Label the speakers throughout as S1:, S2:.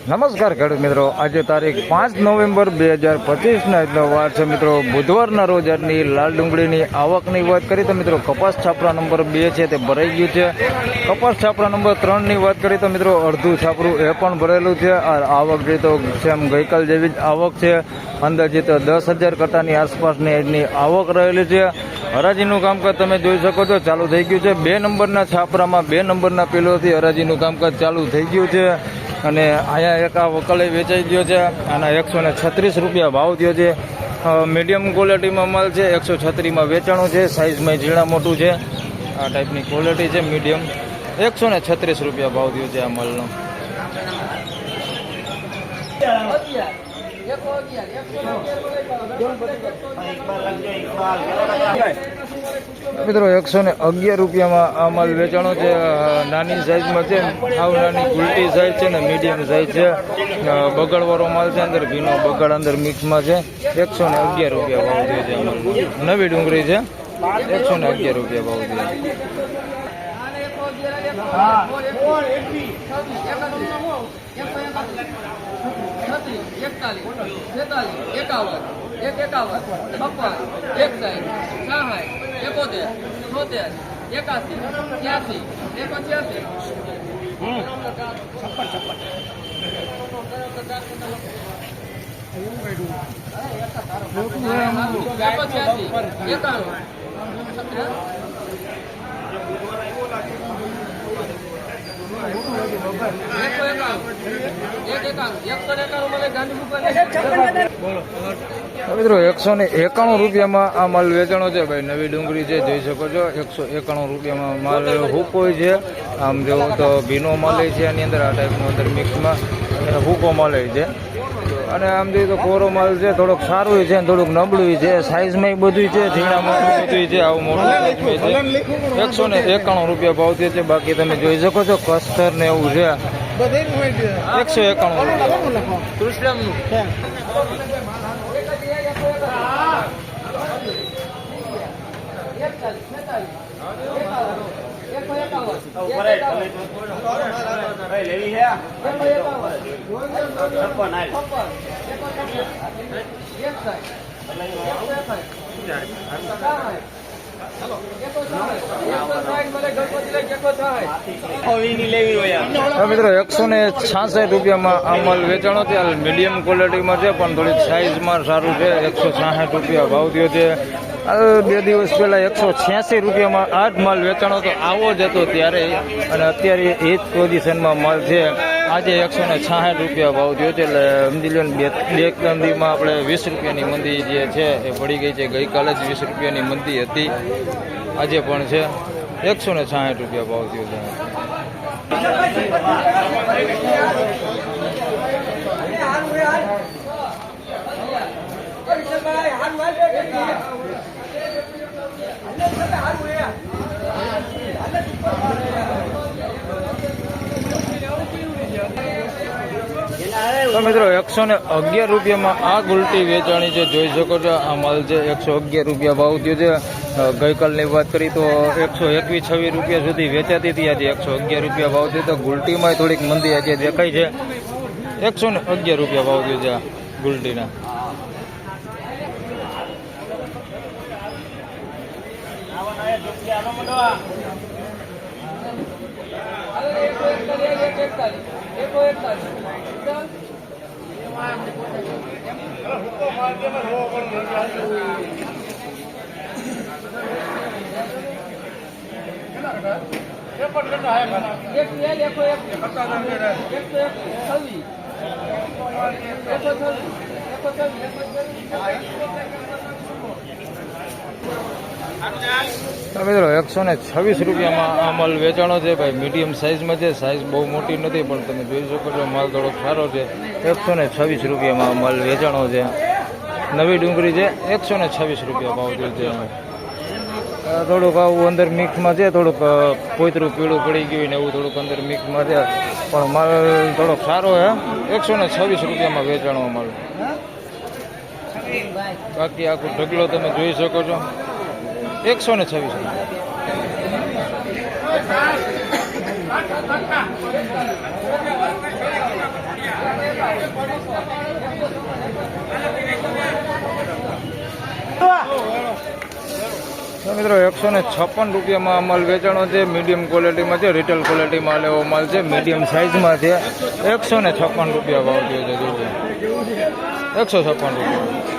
S1: નમસ્કાર ખેડૂત મિત્રો, આજે તારીખ 5 નવેમ્બર 2025 એટલે વાર છે મિત્રો બુધવારના રોજ આજની લાલ ડુંગળીની આવકની વાત કરી તો મિત્રો કપાસ છાપરા નંબર 2 છે તે ભરાઈ ગયું છે. કપાસ છાપરા નંબર 3ની વાત કરી તો મિત્રો અડધું છાપરું એ પણ ભરેલું છે. આવક જોઈએ તો સેમ ગઈકાલ જેવી જ આવક છે. અંદાજિત 10,000 કટ્ટાની આસપાસની આજની આવક રહેલી છે. હરાજીનું કામકાજ તમે જોઈ શકો છો ચાલુ થઈ ગયું છે. 2 નંબરના છાપરામાં 2 નંબરના પેલોથી હરાજીનું કામકાજ ચાલુ થઈ ગયું છે. અને અહીંયા એક આ વકલે વેચાઈ ગયો છે. આના 136 રૂપિયા ભાવ થયો છે. મીડિયમ ક્વોલિટીમાં માલ છે. 136માં વેચાણું છે. સાઇઝમાં ઝીણા મોટું છે. આ ટાઈપની ક્વોલિટી છે મીડિયમ. 136 રૂપિયા ભાવ થયો છે આ માલનો. મિત્રો 111 રૂપિયામાં આ માલ વેચાણો છે. નાની સાઈઝમાં છે, આવ નાની ઉલટી સાઈઝ છે ને મીડિયમ સાઈઝ છે. બગડવાળો માલ છે, અંદર ભીનો બગડ અંદર મિક્સમાં છે. 111 રૂપિયા ભાવ થયો છે. નવી ડુંગળી છે. 111 રૂપિયા ભાવ થયો છે. મિત્રો 191 રૂપિયામાં આ માલ વેચાણો છે ભાઈ. નવી ડુંગળી છે, જોઈ શકો છો. 191 રૂપિયામાં માલ હુકો છે. આમ જોવો તો ભીનો માલ છે આની અંદર. આ ટાઈપનો અંદર મિક્સમાં હુકો માલ છે. અને આમ જોઈએ તો કોરો માલ છે. થોડોક સારું છે, થોડુંક નબળું છે. સાઈઝમાં બધું છે, ઝીણા મોટું બધું છે. આવું મોટું સાઈઝમાં છે. 191 રૂપિયા ભાવ છે. બાકી તમે જોઈ શકો છો કસ્તર ને એવું છે. 191 રૂપિયા. મિત્રો 166 રૂપિયામાં આ માલ વેચાણો છે. મીડિયમ ક્વોલિટીમાં છે, પણ થોડીક સાઈઝમાં સારું છે. 166 રૂપિયા ભાવ થયો છે. 2 દિવસ પહેલા 186 રૂપિયામાં આ જ માલ વેચાણો તો આવો જ હતો ત્યારે. અને અત્યારે એ જ પોઝિશનમાં માલ છે. આજે 166 રૂપિયા ભાવ થયો છે. એટલે સમજી લો ને, બે મંદીમાં આપણે 20 રૂપિયાની મંદી જે છે એ પડી ગઈ છે. ગઈકાલે જ 20 રૂપિયાની મંદી હતી, આજે પણ છે. 166 રૂપિયા ભાવ થયો છે. તો મિત્રો 111 રૂપિયામાં આ ગુલટી વેચાણી છે, જોઈ શકો છો. આ માલ છે 111 રૂપિયા ભાવ થયો છે. ગઈકાલની વાત કરી તો 121-26 રૂપિયા સુધી વેચાતી હતી. આજે 111 રૂપિયા ભાવ થયો. તો ગુલટીમાં થોડીક મંદી આજે દેખાય છે. 111 રૂપિયા ભાવ થયો છે આ ગુલટીના. મિત્રો 126 રૂપિયામાં આ માલ વેચાણો છે ભાઈ. મીડિયમ સાઇઝમાં છે. સાઇઝ બહુ મોટી નથી, પણ તમે જોઈ શકો છો માલ થોડોક સારો છે. 126 રૂપિયામાં આ માલ વેચાણો છે. નવી ડુંગળી છે. 126 રૂપિયા ભાવ થયો છે. થોડુંક આવું અંદર મિક્સમાં છે. થોડુંક પોતરું પીળું પડી ગયું ને એવું થોડુંક અંદર મિક્સમાં છે, પણ માલ થોડોક સારો છે. 126 રૂપિયામાં વેચાણો માલ. બાકી આખું ઢગલો તમે જોઈ શકો છો. 126 રૂપિયા. મિત્રો 156 રૂપિયામાં આ માલ વેચાણો છે. મીડિયમ ક્વોલિટીમાં છે, રિટેલ ક્વોલિટીમાં લેવો માલ છે, મીડિયમ સાઇઝમાં છે. 156 રૂપિયા ભાવ થયો છે. જોજો 156 રૂપિયા.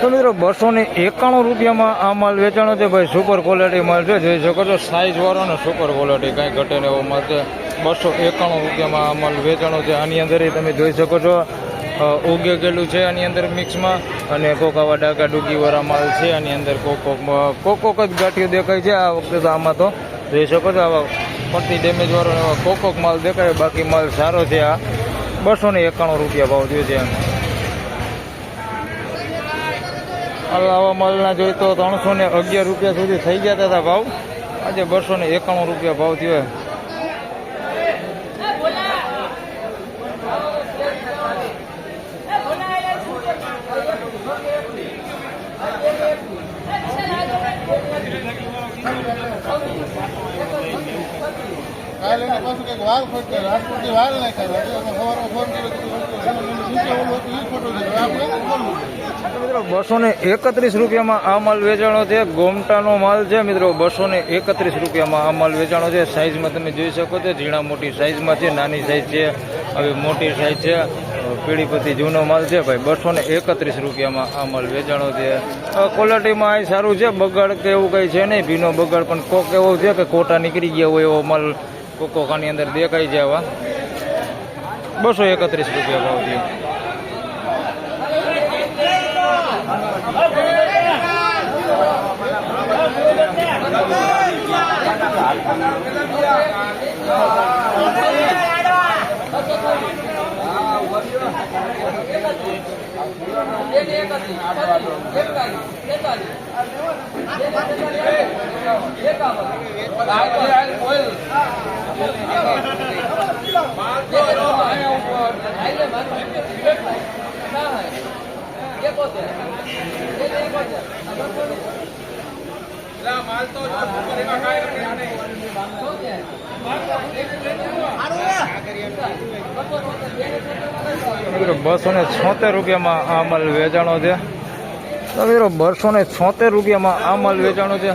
S1: તો મિત્રો 291 રૂપિયામાં આ માલ વેચાણો છે ભાઈ. સુપર ક્વોલિટી માલ છે, જોઈ શકો છો. સાઇઝ વાળો ને સુપર ક્વોલિટી, કાંઈ ઘટે ને એવો માલ છે. 291 રૂપિયામાં આ માલ વેચાણો છે. આની અંદર તમે જોઈ શકો છો ઉગે ગયેલું છે આની અંદર મિક્સમાં, અને કોક આવા ડાકા ડૂગીવાળા માલ છે આની અંદર. કોક જ ગાંઠિયો દેખાય છે આ વખતે તો. આમાં તો જોઈ શકો છો આવા પડતી ડેમેજ વાળો એવા કોક માલ દેખાય. બાકી માલ સારો છે. આ 291 રૂપિયા ભાવ થયો છે. આવા માલના જોઈ તો 311 રૂપિયા સુધી થઈ ગયા હતા ભાવ. આજે 291 રૂપિયા ભાવ થયો. મિત્રો 231 રૂપિયામાં આ માલ વેચાણો છે. ગોમટાનો માલ છે મિત્રો. 231 રૂપિયામાં આ માલ વેચાણો છે. સાઇઝમાં તમે જોઈ શકો છો, ઝીણા મોટી સાઇઝમાં છે, નાની સાઇઝ છે, હવે મોટી સાઇઝ છે. પીળીપતિ જૂનો માલ છે ભાઈ. 231 રૂપિયામાં આ માલ વેચાણો છે. ક્વોલિટીમાં આ સારું છે, બગાડ કે એવું કંઈ છે નહીં. ભીનો બગાડ પણ કોક એવો છે કે કોટા નીકળી ગયા હોય એવો માલ કોકોકાની અંદર દેખાય છે. આવા 231 રૂપિયા ભાવ છે. મિત્રો 276 રૂપિયામાં આ માલ વેચાણો છે. તો મિત્રો 276 રૂપિયામાં આ માલ વેચાણો છે.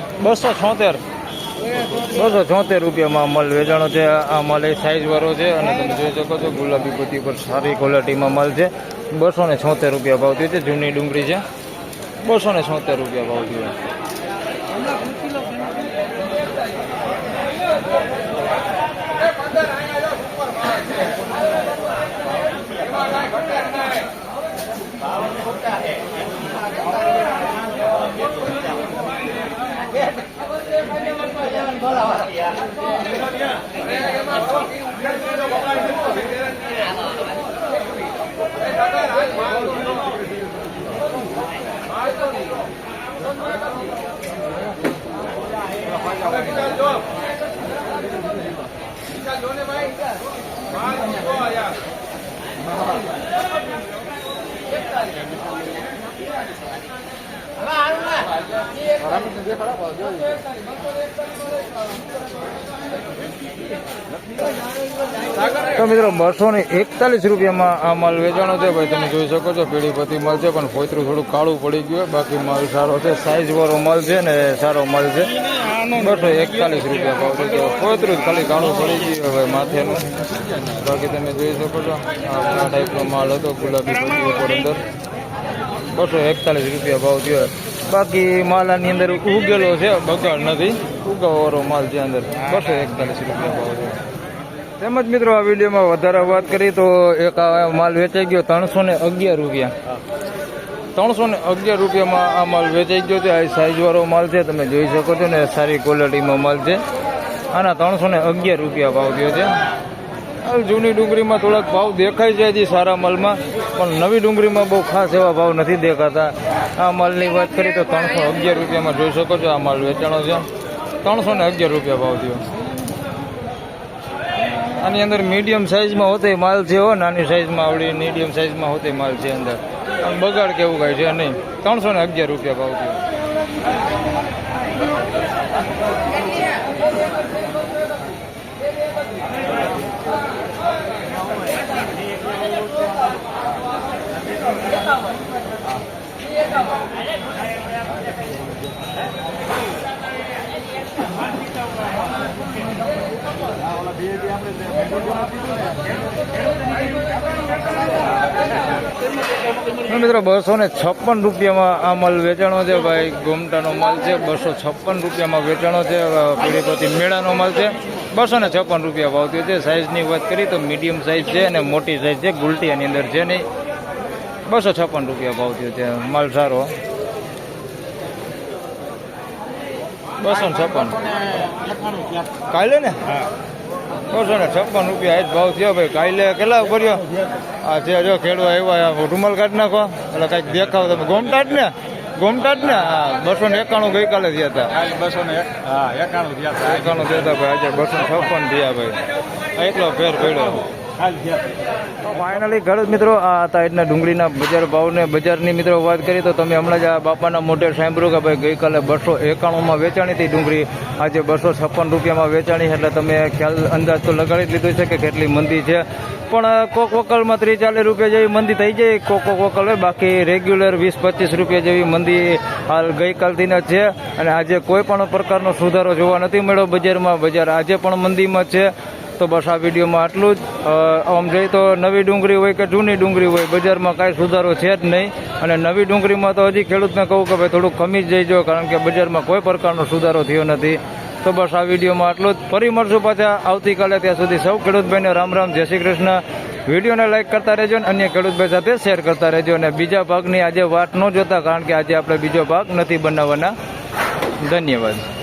S1: 276 રૂપિયામાં માલ વેચાણો છે. આ માલ એ સાઇઝ વાળો છે, અને તમે જોઈ શકો છો ગુલાબી પત્તી પર સારી ક્વોલિટીમાં માલ છે. 276 રૂપિયા ભાવ થયો છે. જૂની ડુંગળી છે. 276 રૂપિયા ભાવ થયો. તો મિત્રો 241 રૂપિયામાં આ માલ વેચાણો છે ભાઈ. તમે જોઈ શકો છો પીળીપતિ માલ છે, પણ ફોતરું થોડું કાળું પડી ગયું. બાકી માલ સારો છે, સાઇઝ વાળો માલ છે ને સારો માલ છે. 241 રૂપિયા ભાવ છે. ફોતરું ખાલી કાળું પડી ગયું હવે માથેનું. બાકી તમે જોઈ શકો છો આ ટાઈપનો માલ હતો ગુલાબી પત્તી ઉપર અંદર. 241 રૂપિયા ભાવ થયો. બાકી માલ આની અંદર ઉગેલો છે, બગાડ નથી. ઉગાવાળો માલ છે અંદર. 241 રૂપિયા ભાવ છે. તેમજ મિત્રો આ વિડીયોમાં વધારે વાત કરી તો એક આ માલ વેચાઈ ગયો 311 રૂપિયા. 311 રૂપિયામાં આ માલ વેચાઈ ગયો છે. આ સાઈઝવાળો માલ છે, તમે જોઈ શકો છો ને, સારી ક્વોલિટીમાં માલ છે. આના 311 રૂપિયા ભાવ થયો છે. જૂની ડુંગળીમાં થોડાક ભાવ દેખાય છે હજી સારા માલમાં, પણ નવી ડુંગળીમાં બહુ ખાસ એવા ભાવ નથી દેખાતા. આ માલની વાત કરીએ તો 311 રૂપિયામાં જોઈ શકો છો આ માલ વેચાણો છે. 311 રૂપિયા ભાવ થયો. આની અંદર મીડિયમ સાઇઝમાં હોતે માલ છે હો, નાની સાઇઝમાં આવડી મીડિયમ સાઇઝમાં હોતે માલ છે અંદર. બગાડ કેવું કાંઈ છે નહીં. 311 રૂપિયા ભાવ થયો. મિત્રો 256 રૂપિયામાં આ માલ વેચાણો છે ભાઈ. ગોમટાનો માલ છે, 256 રૂપિયામાં વેચાણો છે. પીડીપતિ મેળાનો માલ છે. 256 રૂપિયા ભાવ થયો છે. સાઇઝની વાત કરી તો મીડિયમ સાઇઝ છે અને મોટી સાઇઝ છે, ગુલટીની અંદર છે નહીં. 256 રૂપિયા ભાવ થયો છે. માલ સારો. 256 કાલે ને 256 રૂપિયા આજ ભાવ થયો ભાઈ. કાલે કેટલા ભર્યો? આ છે જો ખેડૂત આવ્યા, રૂમાલ કાઢી નાખો એટલે કાંઈક દેખાવ તમે. ગોમટા જ ને? હા. 291 ગઈકાલે થયા હતા. 291 થયા હતા ભાઈ. આજે 256 થયા ભાઈ. એટલો ફેર પડ્યો. ફાઇનલી ખેડૂત મિત્રો આ હતા આજના ડુંગળીના બજાર ભાવને બજારની મિત્રો વાત કરી તો તમે હમણાં જ આ બાપાના મોઢે સાંભળ્યું કે ભાઈ ગઈકાલે 291માં વેચાણી હતી ડુંગળી, આજે 256 રૂપિયામાં વેચાણી. એટલે તમે ખ્યાલ અંદાજ તો લગાડી જ લીધો છે કે કેટલી મંદી છે. પણ કોક વકલમાં 30-40 રૂપિયા જેવી મંદી થઈ જાય, કોક વકલ હોય. બાકી રેગ્યુલર 20-25 રૂપિયા જેવી મંદી હાલ ગઈકાલથી જ છે. અને આજે કોઈ પણ પ્રકારનો સુધારો જોવા નથી મળ્યો બજારમાં. બજાર આજે પણ મંદીમાં છે. તો બસ આ વિડીયોમાં આટલું જ. આમ જોઈએ તો નવી ડુંગળી હોય કે જૂની ડુંગળી હોય, બજારમાં કાંઈ સુધારો છે જ નહીં. અને નવી ડુંગળીમાં તો હજી ખેડૂતને કહું કે ભાઈ થોડુંક ખમી જ જઈજો, કારણ કે બજારમાં કોઈ પ્રકારનો સુધારો થયો નથી. તો બસ આ વિડીયોમાં આટલું જ. ફરી મળશું પાછા આવતીકાલે. ત્યાં સુધી સૌ ખેડૂતભાઈને રામ રામ, જય શ્રી કૃષ્ણ. વિડીયોને લાઇક કરતા રહેજો અને અન્ય ખેડૂતભાઈ સાથે શેર કરતા રહેજો. અને બીજા ભાગની આજે વાત ન જોતા, કારણ કે આજે આપણે બીજો ભાગ નથી બનાવવાના. ધન્યવાદ.